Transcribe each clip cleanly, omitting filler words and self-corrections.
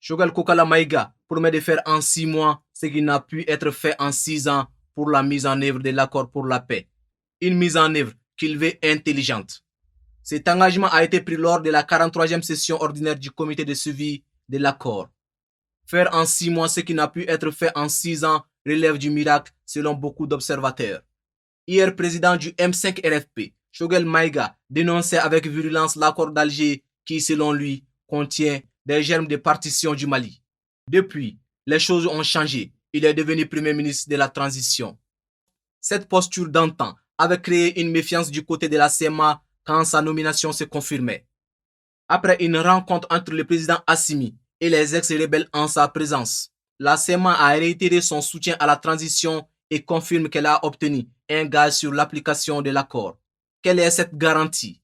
Choguel Kokala Maïga promet de faire en 6 mois ce qui n'a pu être fait en 6 ans pour la mise en œuvre de l'accord pour la paix. Une mise en œuvre qu'il veut intelligente. Cet engagement a été pris lors de la 43e session ordinaire du comité de suivi de l'accord. Faire en 6 mois ce qui n'a pu être fait en 6 ans relève du miracle selon beaucoup d'observateurs. Hier, président du M5 RFP, Choguel Maïga dénonçait avec virulence l'accord d'Alger qui, selon lui, contient des germes de partition du Mali. Depuis, les choses ont changé. Il est devenu premier ministre de la transition. Cette posture d'antan avait créé une méfiance du côté de la CMA quand sa nomination se confirmait. Après une rencontre entre le président Assimi et les ex-rebelles en sa présence, la CMA a réitéré son soutien à la transition et confirme qu'elle a obtenu un gage sur l'application de l'accord. Quelle est cette garantie?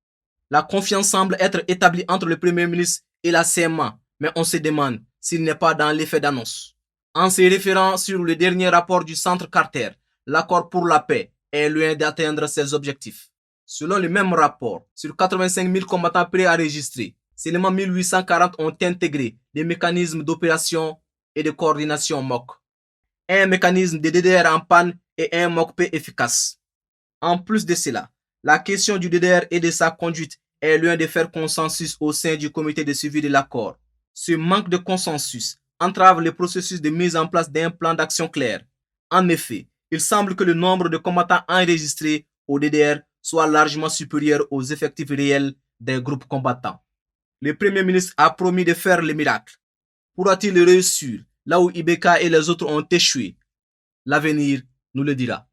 La confiance semble être établie entre le Premier ministre et la CMA, mais on se demande s'il n'est pas dans l'effet d'annonce. En se référant sur le dernier rapport du Centre Carter, l'accord pour la paix est loin d'atteindre ses objectifs. Selon le même rapport, sur 85 000 combattants préenregistrés, seulement 1840 ont intégré des mécanismes d'opération et de coordination MOC. Un mécanisme de DDR en panne et un MOC-P efficace. En plus de cela, la question du DDR et de sa conduite est loin de faire consensus au sein du comité de suivi de l'accord. Ce manque de consensus entrave le processus de mise en place d'un plan d'action clair. En effet, il semble que le nombre de combattants enregistrés au DDR soit largement supérieur aux effectifs réels des groupes combattants. Le Premier ministre a promis de faire le miracle. Pourra-t-il réussir là où Ibeka et les autres ont échoué? L'avenir nous le dira.